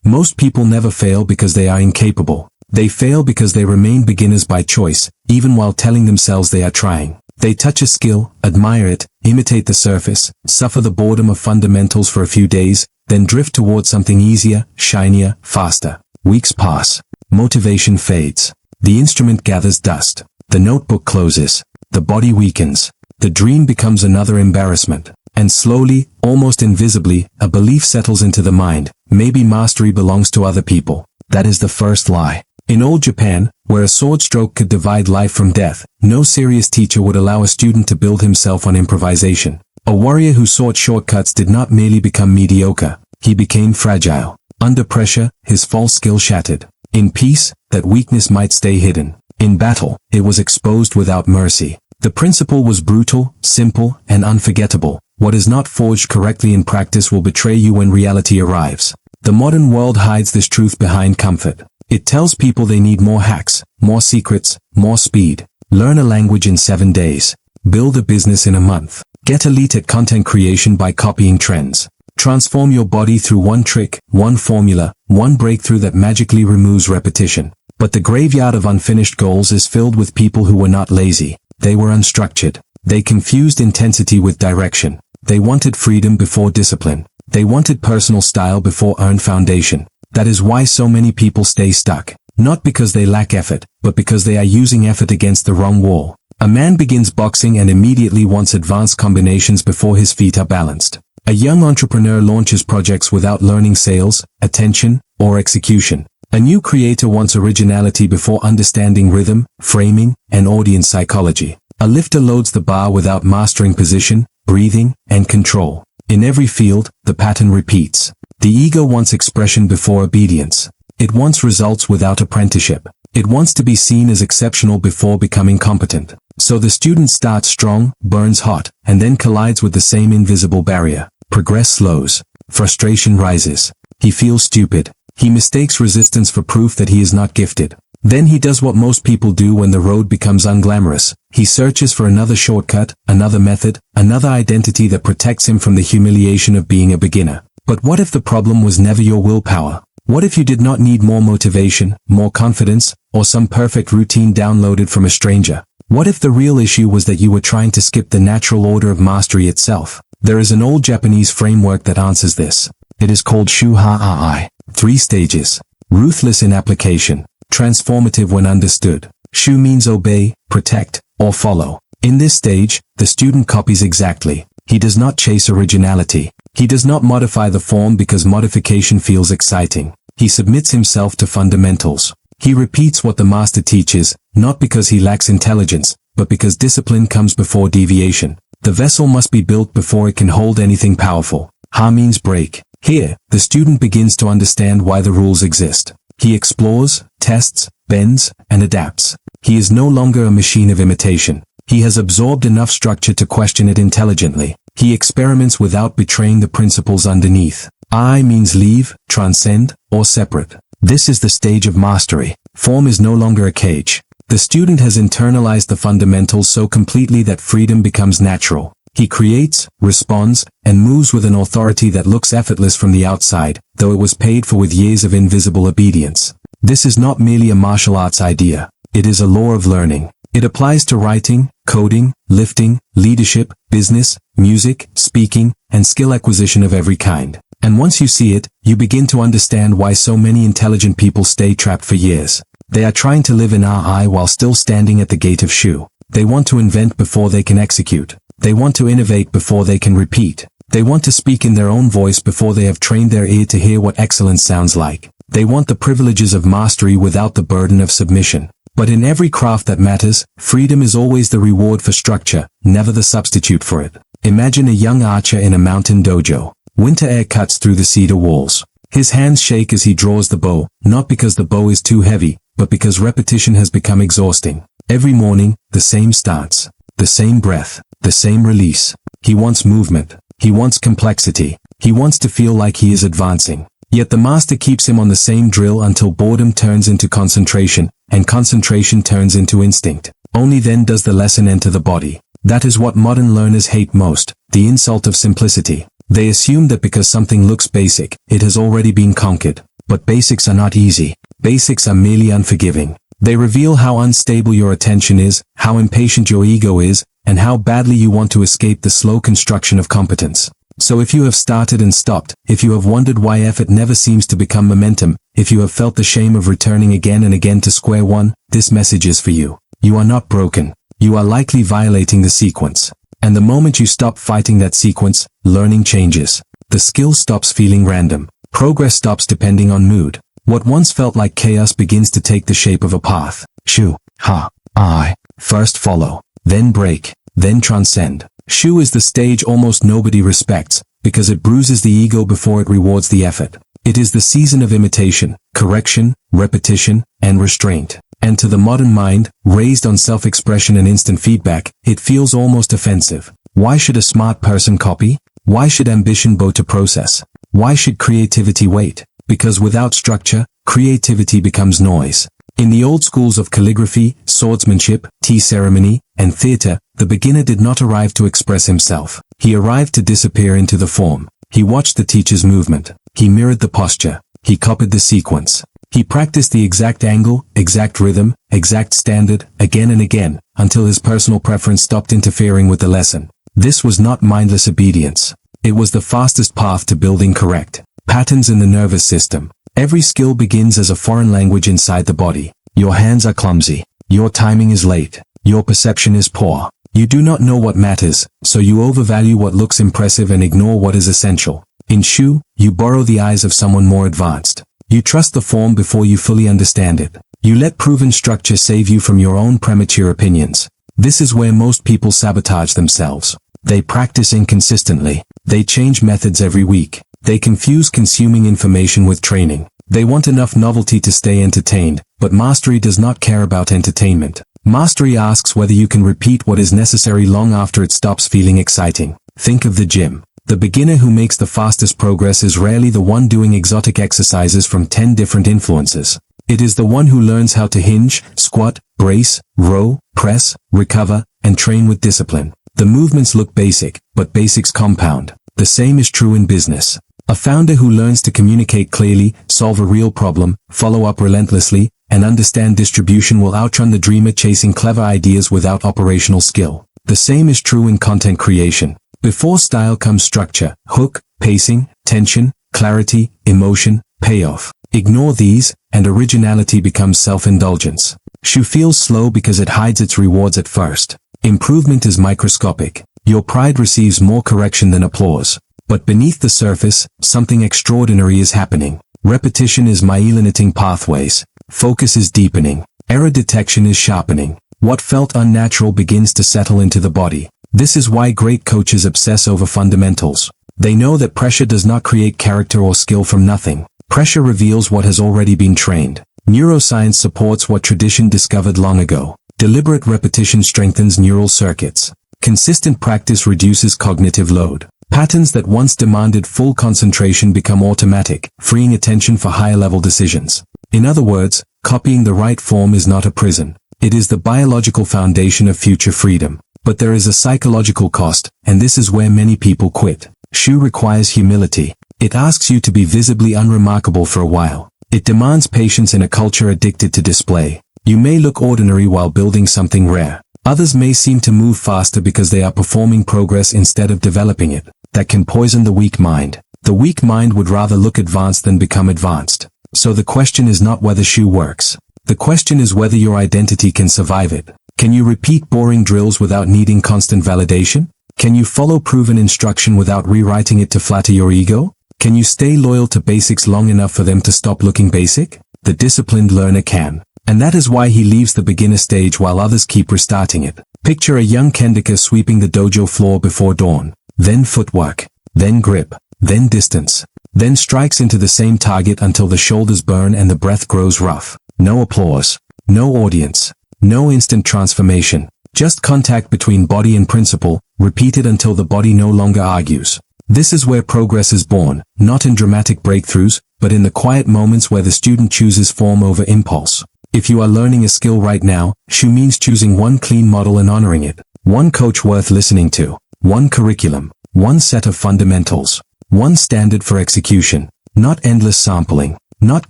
Most people never fail because they are incapable. They fail because they remain beginners by choice, even while telling themselves they are trying. They touch a skill, admire it, imitate the surface, suffer the boredom of fundamentals for a few days, then drift towards something easier, shinier, faster. Weeks pass. Motivation fades. The instrument gathers dust. The notebook closes. The body weakens. The dream becomes another embarrassment. And slowly, almost invisibly, a belief settles into the mind. Maybe mastery belongs to other people. That is the first lie. In old Japan, where a sword stroke could divide life from death, no serious teacher would allow a student to build himself on improvisation. A warrior who sought shortcuts did not merely become mediocre. He became fragile. Under pressure, his false skill shattered. In peace, that weakness might stay hidden. In battle, it was exposed without mercy. The principle was brutal, simple, and unforgettable. What is not forged correctly in practice will betray you when reality arrives. The modern world hides this truth behind comfort. It tells people they need more hacks, more secrets, more speed. Learn a language in 7 days. Build a business in a month. Get elite at content creation by copying trends. Transform your body through one trick, one formula, one breakthrough that magically removes repetition. But the graveyard of unfinished goals is filled with people who were not lazy. They were unstructured. They confused intensity with direction. They wanted freedom before discipline. They wanted personal style before earned foundation. That is why so many people stay stuck. Not because they lack effort, but because they are using effort against the wrong wall. A man begins boxing and immediately wants advanced combinations before his feet are balanced. A young entrepreneur launches projects without learning sales, attention, or execution. A new creator wants originality before understanding rhythm, framing, and audience psychology. A lifter loads the bar without mastering position, breathing, and control. In every field, the pattern repeats. The ego wants expression before obedience. It wants results without apprenticeship. It wants to be seen as exceptional before becoming competent. So the student starts strong, burns hot, and then collides with the same invisible barrier. Progress slows. Frustration rises. He feels stupid. He mistakes resistance for proof that he is not gifted. Then he does what most people do when the road becomes unglamorous. He searches for another shortcut, another method, another identity that protects him from the humiliation of being a beginner. But what if the problem was never your willpower? What if you did not need more motivation, more confidence, or some perfect routine downloaded from a stranger? What if the real issue was that you were trying to skip the natural order of mastery itself? There is an old Japanese framework that answers this. It is called Shu Ha Ri. 3 stages. Ruthless in application. Transformative when understood. Shu means obey, protect, or follow. In this stage, the student copies exactly. He does not chase originality. He does not modify the form because modification feels exciting. He submits himself to fundamentals. He repeats what the master teaches, not because he lacks intelligence, but because discipline comes before deviation. The vessel must be built before it can hold anything powerful. Ha means break. Here, the student begins to understand why the rules exist. He explores, tests, bends, and adapts. He is no longer a machine of imitation. He has absorbed enough structure to question it intelligently. He experiments without betraying the principles underneath. I means leave, transcend, or separate. This is the stage of mastery. Form is no longer a cage. The student has internalized the fundamentals so completely that freedom becomes natural. He creates, responds, and moves with an authority that looks effortless from the outside, though it was paid for with years of invisible obedience. This is not merely a martial arts idea. It is a law of learning. It applies to writing, coding, lifting, leadership, business, music, speaking, and skill acquisition of every kind. And once you see it, you begin to understand why so many intelligent people stay trapped for years. They are trying to live in Ri while still standing at the gate of Shu. They want to invent before they can execute. They want to innovate before they can repeat. They want to speak in their own voice before they have trained their ear to hear what excellence sounds like. They want the privileges of mastery without the burden of submission. But in every craft that matters, freedom is always the reward for structure, never the substitute for it. Imagine a young archer in a mountain dojo. Winter air cuts through the cedar walls. His hands shake as he draws the bow, not because the bow is too heavy, but because repetition has become exhausting. Every morning, the same starts, the same breath, the same release. He wants movement. He wants complexity. He wants to feel like he is advancing. Yet the master keeps him on the same drill until boredom turns into concentration, and concentration turns into instinct. Only then does the lesson enter the body. That is what modern learners hate most, the insult of simplicity. They assume that because something looks basic, it has already been conquered. But basics are not easy. Basics are merely unforgiving. They reveal how unstable your attention is, how impatient your ego is, and how badly you want to escape the slow construction of competence. So if you have started and stopped, if you have wondered why effort never seems to become momentum, if you have felt the shame of returning again and again to square one, this message is for you. You are not broken. You are likely violating the sequence. And the moment you stop fighting that sequence, learning changes. The skill stops feeling random. Progress stops depending on mood. What once felt like chaos begins to take the shape of a path. Shu Ha Ri. First follow, then break, then transcend. Shu is the stage almost nobody respects, because it bruises the ego before it rewards the effort. It is the season of imitation, correction, repetition, and restraint. And to the modern mind, raised on self-expression and instant feedback, it feels almost offensive. Why should a smart person copy? Why should ambition bow to process? Why should creativity wait? Because without structure, creativity becomes noise. In the old schools of calligraphy, swordsmanship, tea ceremony, and theater, the beginner did not arrive to express himself. He arrived to disappear into the form. He watched the teacher's movement. He mirrored the posture. He copied the sequence. He practiced the exact angle, exact rhythm, exact standard, again and again, until his personal preference stopped interfering with the lesson. This was not mindless obedience. It was the fastest path to building correct patterns in the nervous system. Every skill begins as a foreign language inside the body. Your hands are clumsy. Your timing is late. Your perception is poor. You do not know what matters, so you overvalue what looks impressive and ignore what is essential. In Shu, you borrow the eyes of someone more advanced. You trust the form before you fully understand it. You let proven structure save you from your own premature opinions. This is where most people sabotage themselves. They practice inconsistently. They change methods every week. They confuse consuming information with training. They want enough novelty to stay entertained, but mastery does not care about entertainment. Mastery asks whether you can repeat what is necessary long after it stops feeling exciting. Think of the gym. The beginner who makes the fastest progress is rarely the one doing exotic exercises from 10 different influences. It is the one who learns how to hinge, squat, brace, row, press, recover, and train with discipline. The movements look basic, but basics compound. The same is true in business. A founder who learns to communicate clearly, solve a real problem, follow up relentlessly, and understand distribution will outrun the dreamer chasing clever ideas without operational skill. The same is true in content creation. Before style comes structure, hook, pacing, tension, clarity, emotion, payoff. Ignore these, and originality becomes self-indulgence. Shu feels slow because it hides its rewards at first. Improvement is microscopic. Your pride receives more correction than applause. But beneath the surface, something extraordinary is happening. Repetition is myelinating pathways. Focus is deepening. Error detection is sharpening. What felt unnatural begins to settle into the body. This is why great coaches obsess over fundamentals. They know that pressure does not create character or skill from nothing. Pressure reveals what has already been trained. Neuroscience supports what tradition discovered long ago. Deliberate repetition strengthens neural circuits. Consistent practice reduces cognitive load. Patterns that once demanded full concentration become automatic, freeing attention for higher-level decisions. In other words, copying the right form is not a prison. It is the biological foundation of future freedom. But there is a psychological cost, and this is where many people quit. Shu requires humility. It asks you to be visibly unremarkable for a while. It demands patience in a culture addicted to display. You may look ordinary while building something rare. Others may seem to move faster because they are performing progress instead of developing it. That can poison the weak mind. The weak mind would rather look advanced than become advanced. So the question is not whether Shu works. The question is whether your identity can survive it. Can you repeat boring drills without needing constant validation? Can you follow proven instruction without rewriting it to flatter your ego? Can you stay loyal to basics long enough for them to stop looking basic? The disciplined learner can. And that is why he leaves the beginner stage while others keep restarting it. Picture a young Kendika sweeping the dojo floor before dawn. Then footwork. Then grip. Then distance. Then strikes into the same target until the shoulders burn and the breath grows rough. No applause. No audience. No instant transformation. Just contact between body and principle, repeated until the body no longer argues. This is where progress is born, not in dramatic breakthroughs, but in the quiet moments where the student chooses form over impulse. If you are learning a skill right now, Shu means choosing one clean model and honoring it. One coach worth listening to. One curriculum. One set of fundamentals. One standard for execution. Not endless sampling. not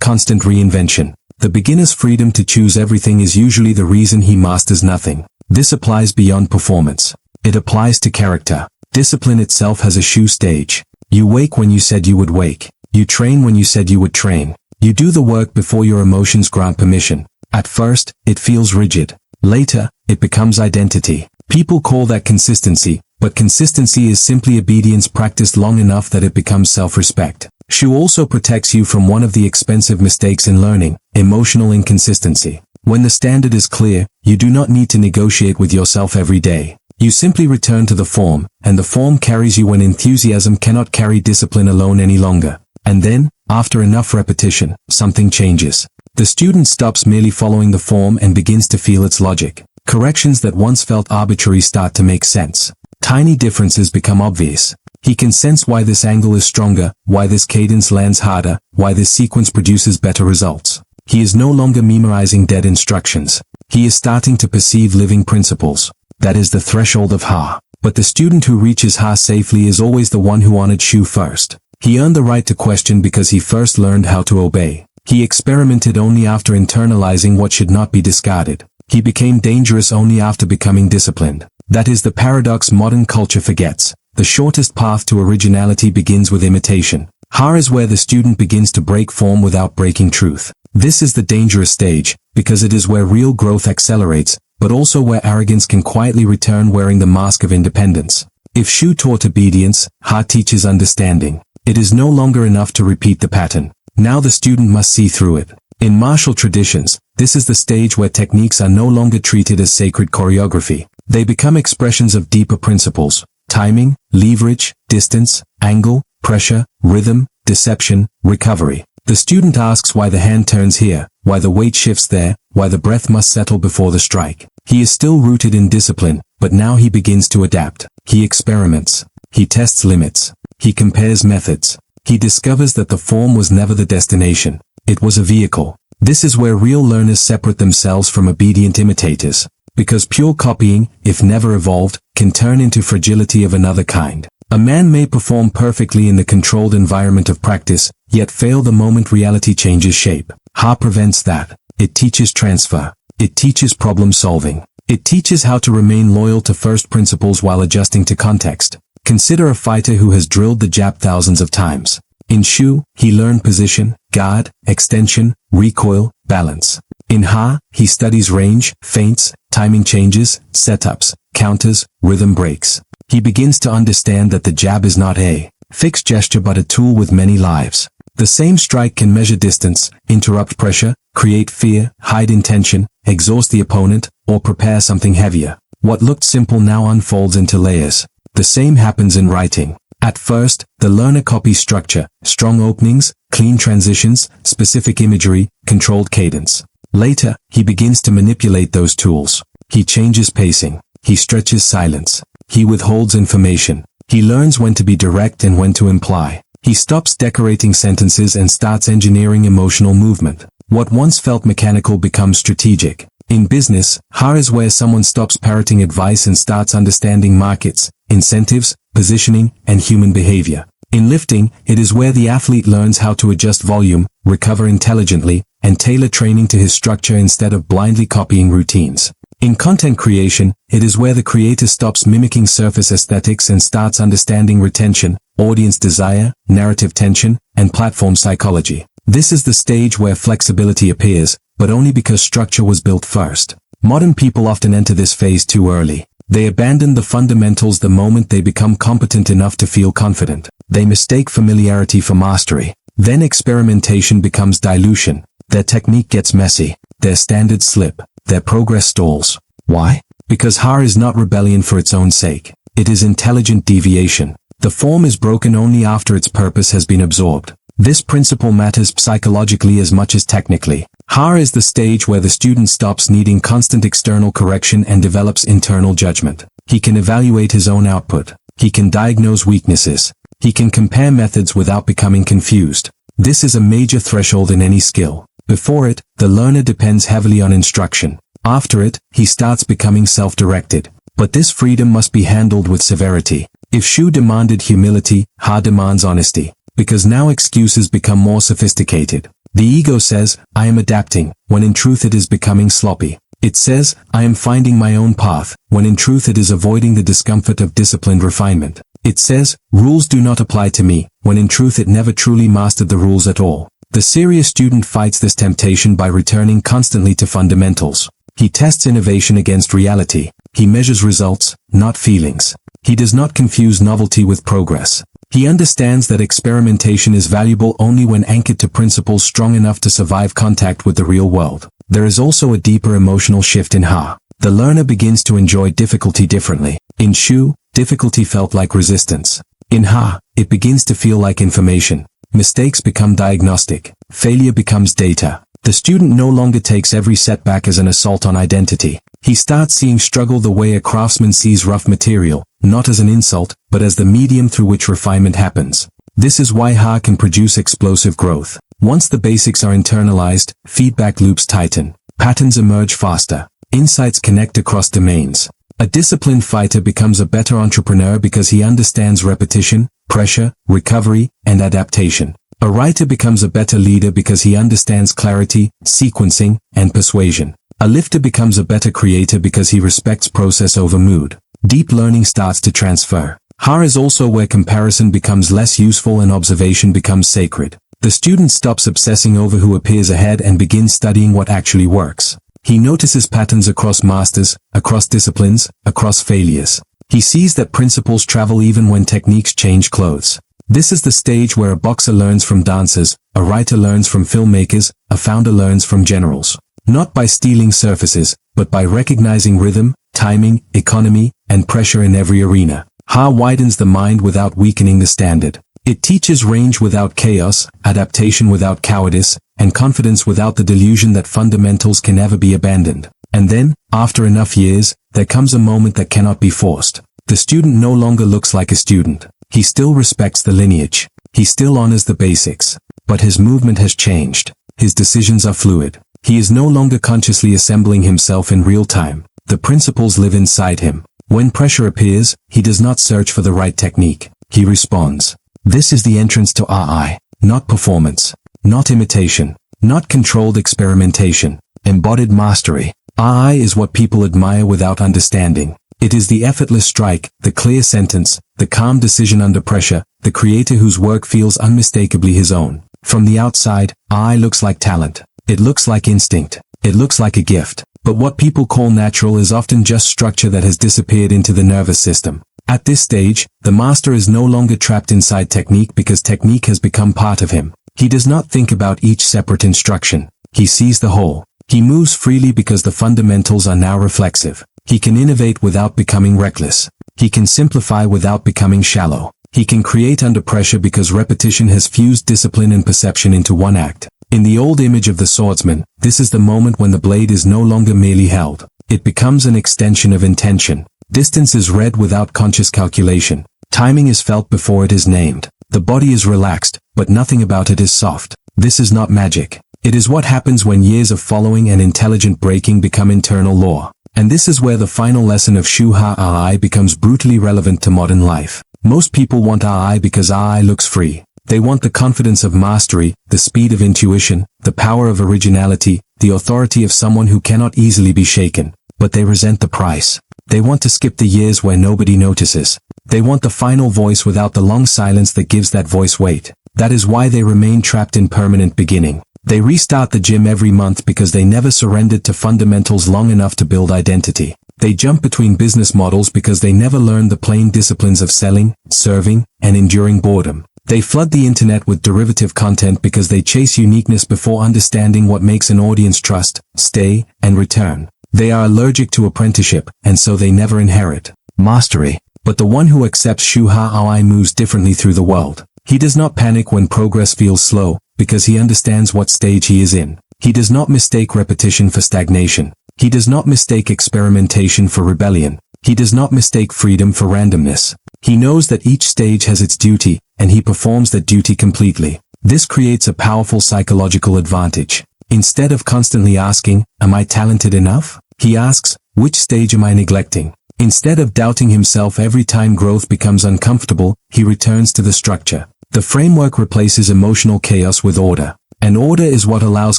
constant reinvention. The beginner's freedom to choose everything is usually the reason he masters nothing. This applies beyond performance. It applies to character. Discipline itself has a Shu stage. You wake when you said you would wake. You train when you said you would train. You do the work before your emotions grant permission. At first, it feels rigid. Later, it becomes identity. People call that consistency, but consistency is simply obedience practiced long enough that it becomes self-respect. Shu also protects you from one of the expensive mistakes in learning, emotional inconsistency. When the standard is clear, you do not need to negotiate with yourself every day. You simply return to the form, and the form carries you when enthusiasm cannot carry discipline alone any longer. And then, after enough repetition, something changes. The student stops merely following the form and begins to feel its logic. Corrections that once felt arbitrary start to make sense. Tiny differences become obvious. He can sense why this angle is stronger, why this cadence lands harder, why this sequence produces better results. He is no longer memorizing dead instructions. He is starting to perceive living principles. That is the threshold of Ha. But the student who reaches Ha safely is always the one who honored Shu first. He earned the right to question because he first learned how to obey. He experimented only after internalizing what should not be discarded. He became dangerous only after becoming disciplined. That is the paradox modern culture forgets. The shortest path to originality begins with imitation. Ha is where the student begins to break form without breaking truth. This is the dangerous stage, because it is where real growth accelerates, but also where arrogance can quietly return wearing the mask of independence. If Shu taught obedience, Ha teaches understanding. It is no longer enough to repeat the pattern. Now the student must see through it. In martial traditions, this is the stage where techniques are no longer treated as sacred choreography. They become expressions of deeper principles: timing, leverage, distance, angle, pressure, rhythm, deception, recovery. The student asks why the hand turns here, why the weight shifts there, why the breath must settle before the strike. He is still rooted in discipline, but now he begins to adapt. He experiments. He tests limits. He compares methods. He discovers that the form was never the destination. It was a vehicle. This is where real learners separate themselves from obedient imitators. Because pure copying, if never evolved, can turn into fragility of another kind. A man may perform perfectly in the controlled environment of practice, yet fail the moment reality changes shape. Ha prevents that. It teaches transfer. It teaches problem solving. It teaches how to remain loyal to first principles while adjusting to context. Consider a fighter who has drilled the jab thousands of times. In Shu, he learned position, guard, extension, recoil, balance. In Ha, he studies range, feints, timing changes, setups, counters, rhythm breaks. He begins to understand that the jab is not a fixed gesture but a tool with many lives. The same strike can measure distance, interrupt pressure, create fear, hide intention, exhaust the opponent, or prepare something heavier. What looked simple now unfolds into layers. The same happens in writing. At first, the learner copies structure, strong openings, clean transitions, specific imagery, controlled cadence. Later, he begins to manipulate those tools. He changes pacing. He stretches silence. He withholds information. He learns when to be direct and when to imply. He stops decorating sentences and starts engineering emotional movement. What once felt mechanical becomes strategic. In business, Ha is where someone stops parroting advice and starts understanding markets, incentives, positioning, and human behavior. In lifting, it is where the athlete learns how to adjust volume, recover intelligently, and tailor training to his structure instead of blindly copying routines. In content creation, it is where the creator stops mimicking surface aesthetics and starts understanding retention, audience desire, narrative tension, and platform psychology. This is the stage where flexibility appears, but only because structure was built first. Modern people often enter this phase too early. They abandon the fundamentals the moment they become competent enough to feel confident. They mistake familiarity for mastery. Then experimentation becomes dilution. Their technique gets messy. Their standards slip. Their progress stalls. Why? Because Ha is not rebellion for its own sake. It is intelligent deviation. The form is broken only after its purpose has been absorbed. This principle matters psychologically as much as technically. Ha is the stage where the student stops needing constant external correction and develops internal judgment. He can evaluate his own output. He can diagnose weaknesses. He can compare methods without becoming confused. This is a major threshold in any skill. Before it, the learner depends heavily on instruction. After it, he starts becoming self-directed. But this freedom must be handled with severity. If Shu demanded humility, Ha demands honesty. Because now excuses become more sophisticated. The ego says, I am adapting, when in truth it is becoming sloppy. It says, I am finding my own path, when in truth it is avoiding the discomfort of disciplined refinement. It says, rules do not apply to me, when in truth it never truly mastered the rules at all. The serious student fights this temptation by returning constantly to fundamentals. He tests innovation against reality. He measures results, not feelings. He does not confuse novelty with progress. He understands that experimentation is valuable only when anchored to principles strong enough to survive contact with the real world. There is also a deeper emotional shift in Ha. The learner begins to enjoy difficulty differently. In Shu, difficulty felt like resistance. In Ha, it begins to feel like information. Mistakes become diagnostic. Failure becomes data. The student no longer takes every setback as an assault on identity. He starts seeing struggle the way a craftsman sees rough material, not as an insult, but as the medium through which refinement happens. This is why Ha can produce explosive growth. Once the basics are internalized, feedback loops tighten. Patterns emerge faster. Insights connect across domains. A disciplined fighter becomes a better entrepreneur because he understands repetition, pressure, recovery, and adaptation. A writer becomes a better leader because he understands clarity, sequencing, and persuasion. A lifter becomes a better creator because he respects process over mood. Deep learning starts to transfer. Ha is also where comparison becomes less useful and observation becomes sacred. The student stops obsessing over who appears ahead and begins studying what actually works. He notices patterns across masters, across disciplines, across failures. He sees that principles travel even when techniques change clothes. This is the stage where a boxer learns from dancers, a writer learns from filmmakers, a founder learns from generals. Not by stealing surfaces, but by recognizing rhythm, timing, economy, and pressure in every arena. Ha widens the mind without weakening the standard. It teaches range without chaos, adaptation without cowardice, and confidence without the delusion that fundamentals can never be abandoned. And then, after enough years, there comes a moment that cannot be forced. The student no longer looks like a student. He still respects the lineage. He still honors the basics. But his movement has changed. His decisions are fluid. He is no longer consciously assembling himself in real time. The principles live inside him. When pressure appears, he does not search for the right technique. He responds. This is the entrance to AI, not performance, not imitation, not controlled experimentation, embodied mastery. AI is what people admire without understanding. It is the effortless strike, the clear sentence, the calm decision under pressure, the creator whose work feels unmistakably his own. From the outside, AI looks like talent. It looks like instinct. It looks like a gift. But what people call natural is often just structure that has disappeared into the nervous system. At this stage, the master is no longer trapped inside technique because technique has become part of him. He does not think about each separate instruction. He sees the whole. He moves freely because the fundamentals are now reflexive. He can innovate without becoming reckless. He can simplify without becoming shallow. He can create under pressure because repetition has fused discipline and perception into one act. In the old image of the swordsman, this is the moment when the blade is no longer merely held. It becomes an extension of intention. Distance is read without conscious calculation. Timing is felt before it is named. The body is relaxed, but nothing about it is soft. This is not magic. It is what happens when years of following and intelligent breaking become internal law. And this is where the final lesson of Shu Ha Ri becomes brutally relevant to modern life. Most people want AI because AI looks free. They want the confidence of mastery, the speed of intuition, the power of originality, the authority of someone who cannot easily be shaken. But they resent the price. They want to skip the years where nobody notices. They want the final voice without the long silence that gives that voice weight. That is why they remain trapped in permanent beginning. They restart the gym every month because they never surrendered to fundamentals long enough to build identity. They jump between business models because they never learned the plain disciplines of selling, serving, and enduring boredom. They flood the internet with derivative content because they chase uniqueness before understanding what makes an audience trust, stay, and return. They are allergic to apprenticeship, and so they never inherit mastery. But the one who accepts Shu Ha Ri moves differently through the world. He does not panic when progress feels slow, because he understands what stage he is in. He does not mistake repetition for stagnation. He does not mistake experimentation for rebellion. He does not mistake freedom for randomness. He knows that each stage has its duty, and he performs that duty completely. This creates a powerful psychological advantage. Instead of constantly asking, "Am I talented enough?" he asks, "Which stage am I neglecting?" Instead of doubting himself every time growth becomes uncomfortable, he returns to the structure. The framework replaces emotional chaos with order. And order is what allows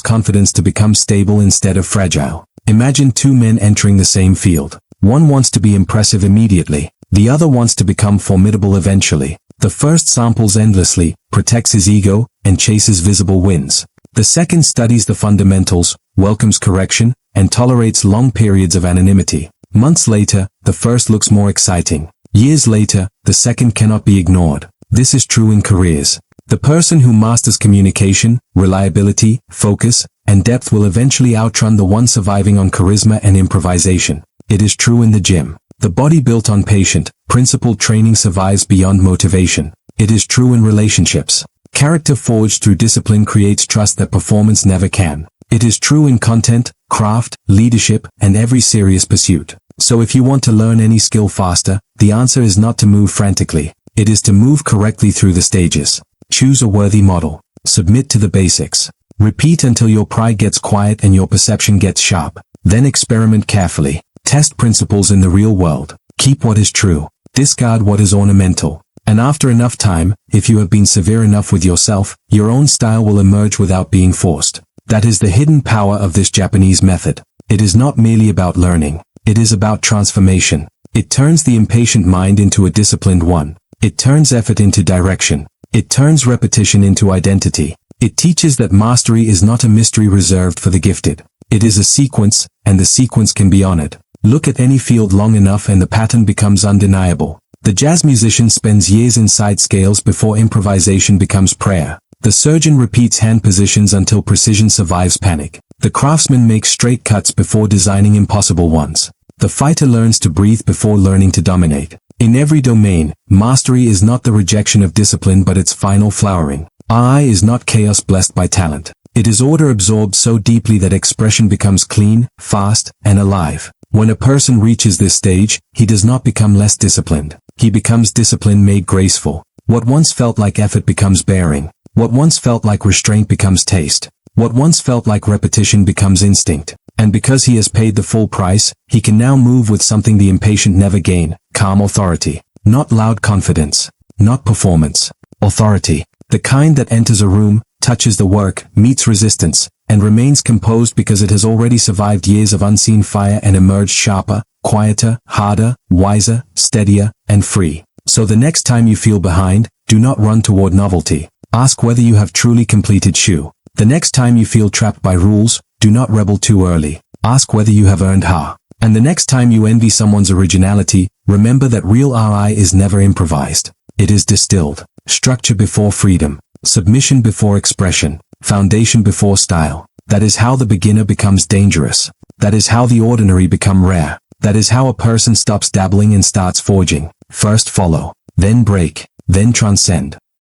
confidence to become stable instead of fragile. Imagine two men entering the same field. One wants to be impressive immediately. The other wants to become formidable eventually. The first samples endlessly, protects his ego, and chases visible wins. The second studies the fundamentals, welcomes correction, and tolerates long periods of anonymity. Months later, the first looks more exciting. Years later, the second cannot be ignored. This is true in careers. The person who masters communication, reliability, focus, and depth will eventually outrun the one surviving on charisma and improvisation. It is true in the gym. The body built on patient, principled training survives beyond motivation. It is true in relationships. Character forged through discipline creates trust that performance never can. It is true in content, craft, leadership, and every serious pursuit. So if you want to learn any skill faster, the answer is not to move frantically. It is to move correctly through the stages. Choose a worthy model. Submit to the basics. Repeat until your pride gets quiet and your perception gets sharp. Then experiment carefully. Test principles in the real world. Keep what is true. Discard what is ornamental. And after enough time, if you have been severe enough with yourself, your own style will emerge without being forced. That is the hidden power of this Japanese method. It is not merely about learning. It is about transformation. It turns the impatient mind into a disciplined one. It turns effort into direction. It turns repetition into identity. It teaches that mastery is not a mystery reserved for the gifted. It is a sequence, and the sequence can be honored. Look at any field long enough and the pattern becomes undeniable. The jazz musician spends years inside scales before improvisation becomes prayer. The surgeon repeats hand positions until precision survives panic. The craftsman makes straight cuts before designing impossible ones. The fighter learns to breathe before learning to dominate. In every domain, mastery is not the rejection of discipline but its final flowering. Eye is not chaos blessed by talent. It is order absorbed so deeply that expression becomes clean, fast, and alive. When a person reaches this stage, he does not become less disciplined. He becomes discipline made graceful. What once felt like effort becomes bearing. What once felt like restraint becomes taste. What once felt like repetition becomes instinct. And because he has paid the full price, he can now move with something the impatient never gain, calm authority. Not loud confidence. Not performance. Authority. The kind that enters a room, touches the work, meets resistance, and remains composed because it has already survived years of unseen fire and emerged sharper, quieter, harder, wiser, steadier, and free. So the next time you feel behind, do not run toward novelty. Ask whether you have truly completed Shu. The next time you feel trapped by rules, do not rebel too early. Ask whether you have earned Ha. And the next time you envy someone's originality, remember that real RI is never improvised. It is distilled. Structure before freedom. Submission before expression. Foundation before style. That is how the beginner becomes dangerous. That is how the ordinary become rare. That is how a person stops dabbling and starts forging. First follow. Then break. Then transcend.